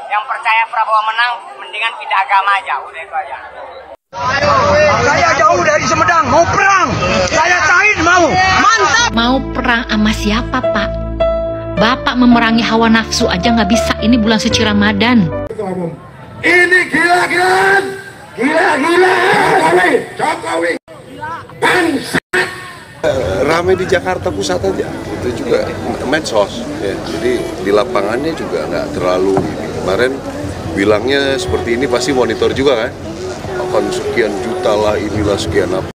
Yang percaya Prabowo menang, mendingan pindah agama aja, udah itu aja. Saya jauh dari Sumedang, mau perang. Saya Said mau. Mantap. Mau perang sama siapa, Pak? Bapak memerangi hawa nafsu aja nggak bisa. Ini bulan suci Ramadan. Ini gila-gilaan. Gila-gila. Jokowi. Bangsa. Rame di Jakarta Pusat aja. Itu juga medsos. Ya. Jadi di lapangannya juga nggak terlalu. Kemarin bilangnya seperti ini pasti monitor juga kan. Akan sekian juta lah, inilah sekian apa.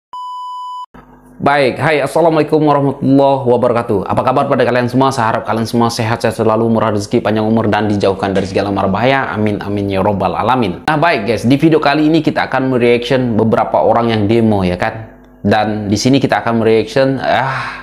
Baik, hai, assalamualaikum warahmatullahi wabarakatuh. Apa kabar pada kalian semua? Saya harap kalian semua sehat selalu, murah rezeki, panjang umur, dan dijauhkan dari segala mara bahaya. Amin, amin, ya robbal alamin. Nah baik guys, di video kali ini kita akan mereaction beberapa orang yang demo ya kan. Dan di sini kita akan mereaction,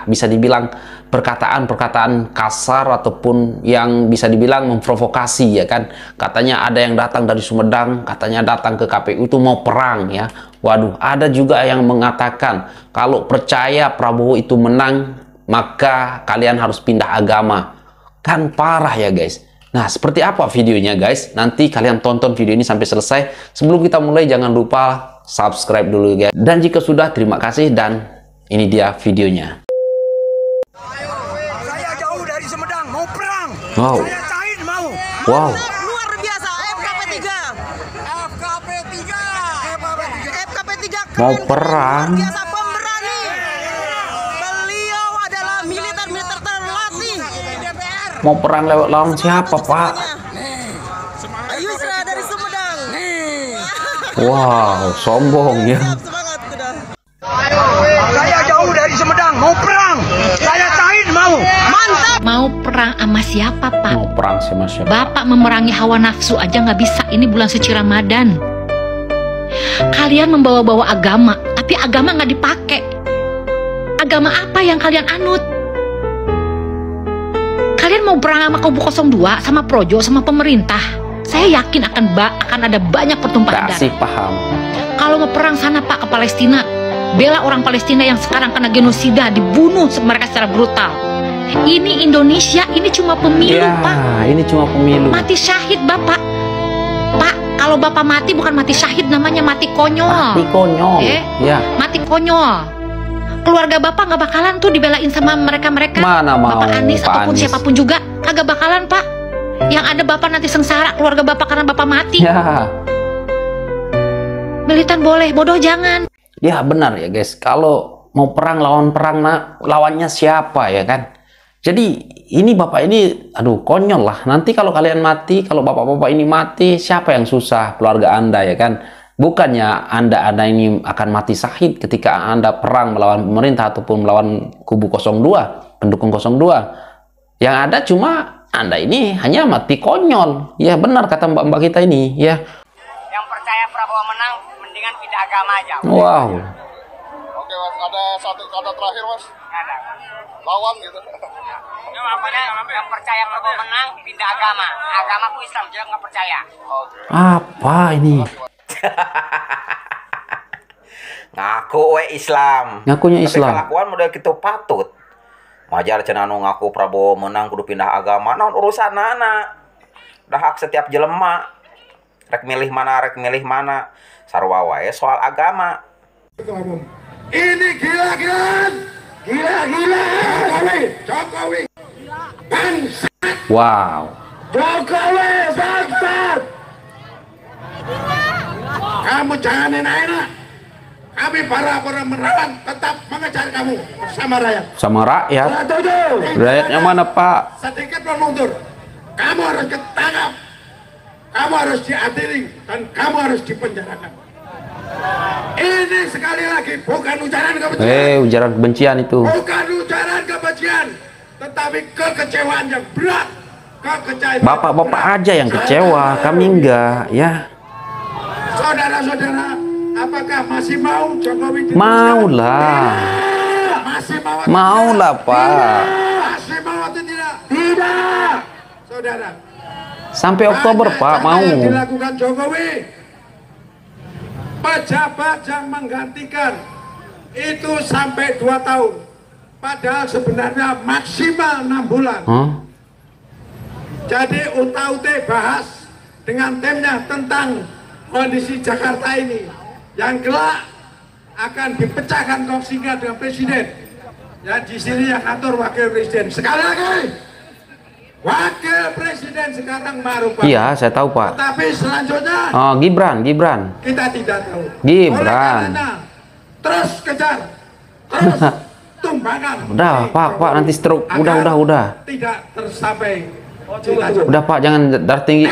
bisa dibilang perkataan-perkataan kasar ataupun yang bisa dibilang memprovokasi ya kan. Katanya ada yang datang dari Sumedang, katanya datang ke KPU itu mau perang ya. Waduh, ada juga yang mengatakan kalau percaya Prabowo itu menang, maka kalian harus pindah agama. Kan parah ya guys. Nah, seperti apa videonya guys? Nanti kalian tonton video ini sampai selesai. Sebelum kita mulai, jangan lupa subscribe dulu guys. Dan jika sudah, terima kasih. Dan ini dia videonya. Saya jauh dari Sumedang, mau perang. Wow. Saya Said mau. Wow. Luar biasa, FKP 3. FKP 3. FKP 3 Mau perang. Luar biasa, pemberani. Beliau adalah militer-militer terlatih. Mau perang lewat lawan siapa, Pak? Yusra dari Sumedang. Wow, sombong ya. Semangat sudah. Saya jauh dari Sumedang, mau perang. Saya Said mau. Mantap. Mau perang sama siapa, Pak? Mau perang sama siapa? Bapak memerangi hawa nafsu aja nggak bisa. Ini bulan suci Ramadan. Kalian membawa-bawa agama, tapi agama nggak dipakai. Agama apa yang kalian anut? Kalian mau perang sama Kubu 02, sama Projo, sama pemerintah. Saya yakin akan ada banyak pertumpahan Kasih darah. paham. Kalau mau perang sana Pak ke Palestina, bela orang Palestina yang sekarang kena genosida, dibunuh mereka secara brutal. Ini Indonesia, ini cuma pemilu Ya, Pak. ini cuma pemilu. Mati syahid Bapak. Pak, kalau Bapak mati bukan mati syahid, namanya mati konyol. Mati konyol. Ya. Mati konyol. Keluarga Bapak nggak bakalan tuh dibelain sama mereka-mereka. Mana mau Bapak Anies Pak ataupun Anies. siapapun juga kagak bakalan Pak. Yang ada Bapak nanti sengsara, keluarga Bapak karena Bapak mati. Ya. Militan boleh, bodoh jangan. Ya benar ya guys. Kalau mau perang lawan perang, lawannya siapa ya kan? Jadi ini Bapak ini, aduh konyol lah. Nanti kalau kalian mati, kalau Bapak-bapak ini mati, siapa yang susah? Keluarga Anda ya kan? Bukannya Anda ini akan mati syahid ketika Anda perang melawan pemerintah ataupun melawan kubu 02, pendukung 02. Yang ada cuma Anda ini hanya mati konyol. Ya benar kata mbak-mbak kita ini ya. Yang percaya Prabowo menang, mendingan pindah agama aja. Wow. Oke mas, ada satu kata terakhir mas. Ada. Lawan gitu. Yang percaya Prabowo menang, pindah agama. Agamaku Islam, dia nggak percaya. Apa ini? Ngaku we Islam. Ngakunya Islam. Tapi kelakuan model gitu patut. Majar cenah nu ngaku Prabowo menang kudu pindah agama. Naon urusan nana? Dah hak setiap jelema. Rek milih mana. Sarua wae soal agama. Ini gila-gilaan. Gila-gila. Jokowi. Bangsa. Wow. Jokowi bangsat. Kamu jangan enak-enak. Kami para pemenang tetap mengejar kamu bersama rakyat. Sama rakyat. Rakyatnya mana Pak? Sedikit pun mundur. Kamu harus ketangkap. Kamu harus diadili dan kamu harus dipenjarakan. Ini sekali lagi bukan ujaran kebencian. Ujaran kebencian itu. Bukan ujaran kebencian, tetapi kekecewaan yang berat. Kekecewaan. Bapak-bapak aja yang kecewa, kami enggak ya. Saudara-saudara, apakah masih mau Jokowi? Mau lah. Masih mau? Mau lah Pak. Masih mau atau tidak? Tidak, saudara. Sampai Oktober Pak mau. Yang dilakukan Jokowi, pejabat yang menggantikan itu sampai 2 tahun. Padahal sebenarnya maksimal 6 bulan. Huh? Jadi UTA-UT bahas dengan timnya tentang kondisi Jakarta ini yang kelak akan dipecahkan kongsinya dengan presiden. Ya di sini yang atur wakil presiden. Sekali lagi, wakil presiden sekarang Ma'ruf. Iya, saya tahu Pak. Tapi selanjutnya Gibran kita tidak tahu. Gibran. Terus kejar, terus tumbangkan. Udah Pak nanti stroke. Udah. Tidak tercapai. Udah Pak, jangan darah tinggi,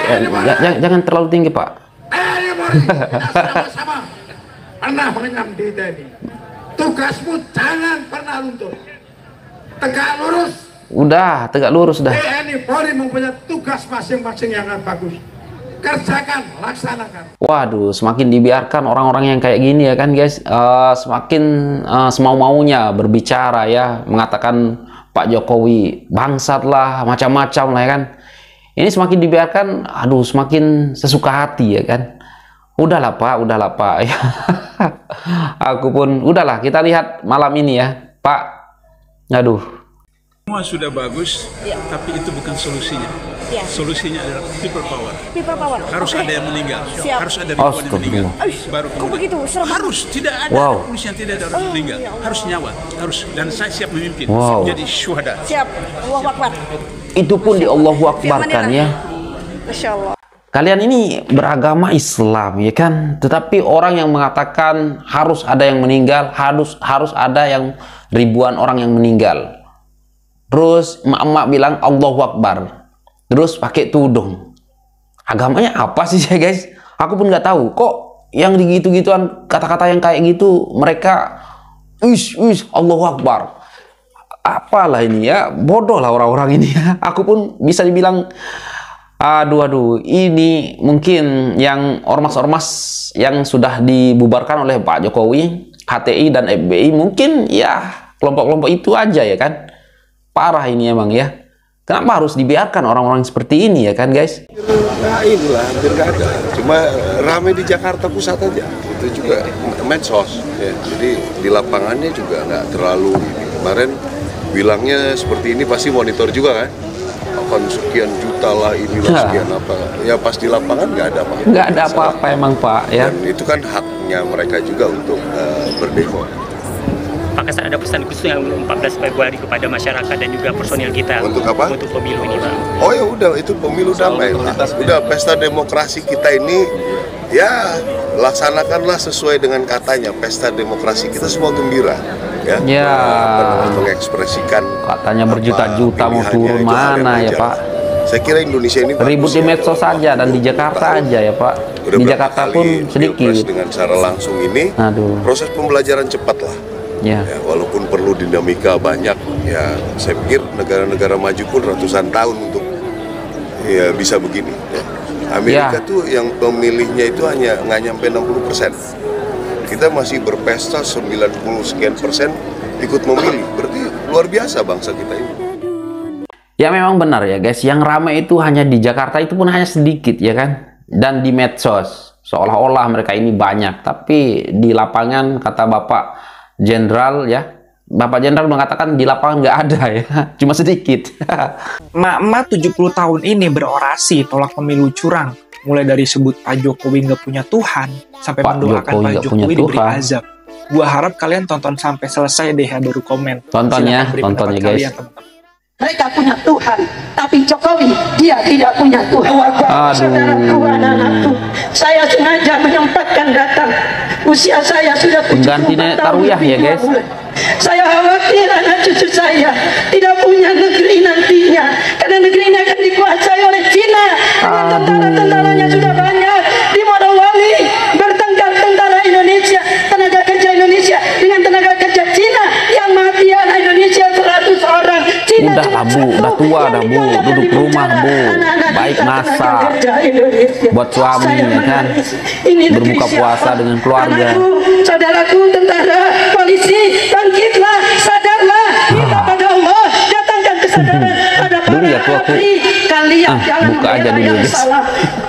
jangan terlalu tinggi Pak. Kita sama-sama pernah mengenyam di TNI. Tugasmu jangan pernah luntur. Tegak lurus. Udah, tegak lurus dah. TNI Polri mempunyai tugas masing-masing yang bagus. Kerjakan, laksanakan. Waduh, semakin dibiarkan orang-orang yang kayak gini ya kan guys, semakin semau-maunya berbicara ya, mengatakan Pak Jokowi bangsat lah, macam-macam lah ya kan. Ini semakin dibiarkan, aduh semakin sesuka hati ya kan. Udahlah Pak ya. Aku pun udahlah, kita lihat malam ini ya Pak. Aduh, semua sudah bagus, tapi itu bukan solusinya. Solusinya adalah people power. Harus ada yang meninggal. Harus ada ribuan yang meninggal. Baru kemudian harus tidak ada manusia yang tidak ada orang meninggal. Harus nyawa, harus, dan saya siap memimpin. Jadi syuhada. Siap. Allahu Akbar. Itu pun di Allahu Akbar kan ya. Masya Allah. Kalian ini beragama Islam ya kan, tetapi orang yang mengatakan harus ada yang meninggal, harus ada yang ribuan orang yang meninggal. Terus emak-emak bilang Allahu Akbar, terus pakai tudung. Agamanya apa sih ya guys? Aku pun nggak tahu. Kok yang gitu-gituan, kata-kata yang kayak gitu mereka Allahu Akbar. Apalah ini ya, bodoh lah orang-orang ini ya. Aku pun bisa dibilang aduh, ini mungkin yang ormas-ormas yang sudah dibubarkan oleh Pak Jokowi, HTI dan FPI, mungkin ya kelompok-kelompok itu aja ya kan. Parah ini emang ya. Kenapa harus dibiarkan orang-orang seperti ini ya kan guys? Nah inilah hampir nggak ada. Cuma rame di Jakarta Pusat aja. Itu juga medsos ya. Jadi di lapangannya juga nggak terlalu. Kemarin bilangnya seperti ini pasti monitor juga kan. Akan sekian juta lah inilah sekian apa. Ya pas di lapangan nggak ada apa-apa. Nggak ada apa-apa emang Pak ya. Dan itu kan haknya mereka juga untuk berdemo. Pak Kesan, ada pesan khusus yang 14 Februari kepada masyarakat dan juga personil kita untuk apa? Untuk pemilu ini Pak. Oh ya udah, itu pemilu damai lah. Udah pesta demokrasi kita ini ya laksanakanlah sesuai dengan katanya. Pesta demokrasi kita semua gembira ya. Mengekspresikan katanya berjuta-juta mau turun mana ya Pak. Saya kira Indonesia ini ribut di medsos saja dan di Jakarta aja ya Pak. Udah di Jakarta pun sedikit. Dengan cara langsung ini, proses pembelajaran cepat lah. Ya, walaupun perlu dinamika banyak, ya saya pikir negara-negara maju pun ratusan tahun untuk ya bisa begini. Ya. Amerika tuh yang pemilihnya itu hanya nggak nyampe 60%. Kita masih berpesta 90 sekian persen ikut memilih. Berarti luar biasa bangsa kita ini. Ya memang benar ya guys, yang ramai itu hanya di Jakarta itu pun hanya sedikit ya kan. Dan di medsos seolah-olah mereka ini banyak, tapi di lapangan kata Bapak Jenderal ya, Bapak Jenderal mengatakan di lapangan nggak ada ya, cuma sedikit. Emak-emak 70 tahun ini berorasi tolak pemilu curang, mulai dari sebut Pak Jokowi nggak punya Tuhan sampai mendoakan Pak Jokowi diberi azab. Gua harap kalian tonton sampai selesai deh ya, baru komen. Tontonnya guys. Mereka punya Tuhan, tapi Jokowi dia tidak punya Tuhan. Saudaraku, anak-anakku, saya sengaja menyempatkan datang. Usia saya sudah 74 tahun ya guys. Saya khawatir anak cucu saya tidak punya negeri nantinya, karena negeri ini akan dikuasai oleh Cina. Dengan tentara-tentaranya sudah banyak. Di Morowali bertengkar tentara Indonesia, tenaga kerja Indonesia dengan tenaga kerja Cina, yang mati anak Indonesia 100 orang. Udah lah Bu, udah tua dah Bu, duduk rumah Bu, baik masak buat suami ya kan, berbuka puasa dengan keluarga. Saudaraku tentara, polisi, bangkitlah, sadarlah, minta pada Allah, datangkan kesadaran pada para menteri. Kalian jangan buka aja dulu guys.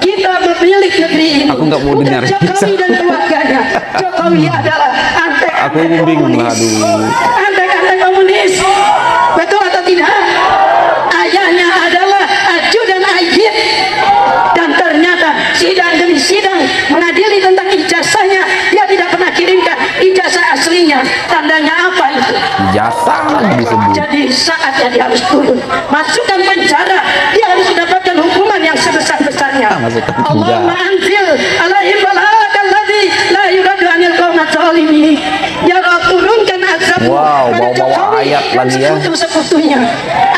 Kita memilih negeri ini. Aku nggak mau dengar. Jokowi dan keluarganya. Jokowi adalah antek-antek aku bingung lah, aduh. Antek-antek komunis. Betul atau tidak? Ayahnya adalah ajudan Ayyid, dan ternyata artinya, tandanya apa itu? Jasa disebut. Jadi saatnya dia harus turun, masukkan penjara, dia harus mendapatkan hukuman yang sebesar-besarnya. Allahumma anzil alaihim bala'akal ladzi la yuradu anil qaumat zalimin. Ya Rabb, turunkan azab pada Jokowi dan sekutu-sekutunya,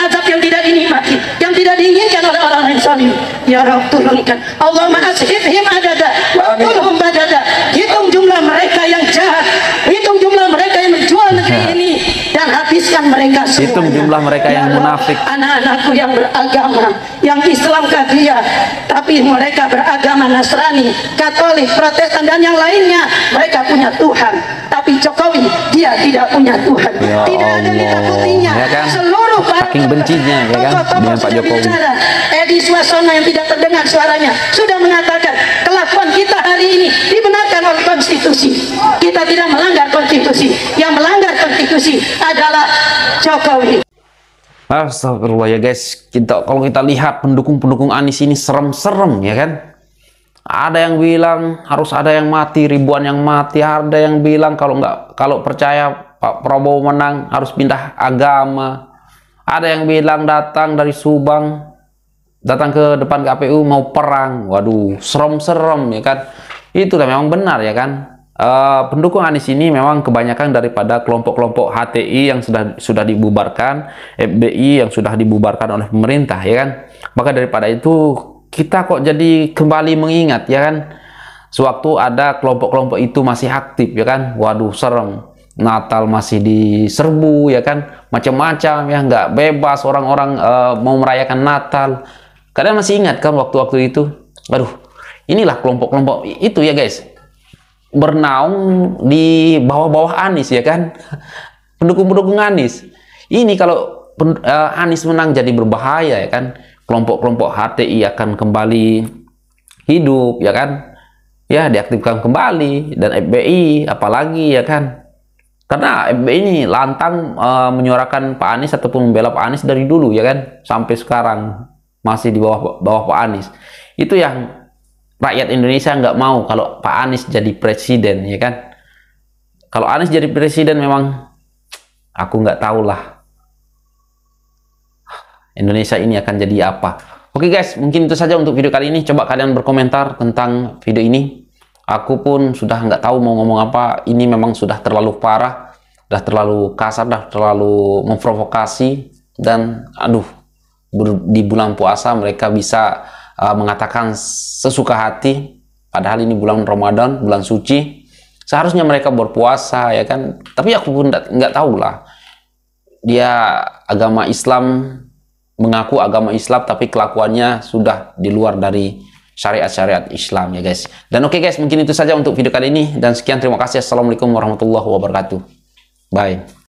azab yang tidak dinikmati, yang tidak diinginkan oleh orang yang zalim. Ya Rabb, turunkan. Allahumma ashibhim adada wa qulhum badada. Hitung jumlah mereka yang jahat, hitung jumlah mereka yang menjual negeri ini, dan habiskan mereka semua. Hitung jumlah mereka yang munafik. Anak-anakku yang beragama, yang Islamkah dia, tapi mereka beragama Nasrani, Katolik, Protestan dan yang lainnya, mereka punya Tuhan. Tapi Jokowi, dia tidak punya Tuhan. Ya tidak ada ditakutinya. Ya kan? Seluruh saking bencinya ya kan dengan Pak Jokowi. Bicara. Edi Suasono yang tidak terdengar suaranya sudah mengatakan kelakuan kita hari ini dibenarkan oleh konstitusi. Kita tidak melanggar konstitusi. Yang melanggar konstitusi adalah Jokowi. Astagfirullah ya guys, kalau kita lihat pendukung-pendukung Anies ini serem-serem ya kan. Ada yang bilang harus ada yang mati, ribuan yang mati. Ada yang bilang kalau percaya Pak Prabowo menang harus pindah agama. Ada yang bilang datang dari Subang, datang ke depan KPU mau perang. Waduh, serem-serem ya kan. Itu memang benar ya kan. Pendukung Anies ini memang kebanyakan daripada kelompok-kelompok HTI yang sudah dibubarkan, FBI yang sudah dibubarkan oleh pemerintah ya kan. Maka daripada itu kita kok jadi kembali mengingat ya kan, sewaktu ada kelompok-kelompok itu masih aktif ya kan. Waduh, serem. Natal masih diserbu ya kan, macam-macam ya, nggak bebas orang-orang mau merayakan Natal. Kalian masih ingat kan waktu-waktu itu? Aduh, inilah kelompok-kelompok itu ya guys, bernaung di bawah-bawah Anies ya kan, pendukung-pendukung Anies. Ini kalau Anies menang jadi berbahaya ya kan, kelompok-kelompok HTI akan kembali hidup ya kan, ya diaktifkan kembali, dan FBI apalagi ya kan. Karena FBI ini lantang menyuarakan Pak Anies ataupun membela Pak Anies dari dulu ya kan, sampai sekarang masih di bawah Pak Anies. Itu yang rakyat Indonesia nggak mau kalau Pak Anies jadi presiden ya kan. Kalau Anies jadi presiden memang aku nggak tahu lah Indonesia ini akan jadi apa. Oke guys, mungkin itu saja untuk video kali ini. Coba kalian berkomentar tentang video ini. Aku pun sudah nggak tahu mau ngomong apa. Ini memang sudah terlalu parah, sudah terlalu kasar, sudah terlalu memprovokasi. Dan aduh, di bulan puasa mereka bisa mengatakan sesuka hati. Padahal ini bulan Ramadan, bulan suci. Seharusnya mereka berpuasa ya kan. Tapi aku pun nggak tahu lah. Dia agama Islam, mengaku agama Islam, tapi kelakuannya sudah di luar dari syariat-syariat Islam ya guys. Dan oke guys, mungkin itu saja untuk video kali ini, dan sekian, terima kasih. Assalamualaikum warahmatullahi wabarakatuh. Bye.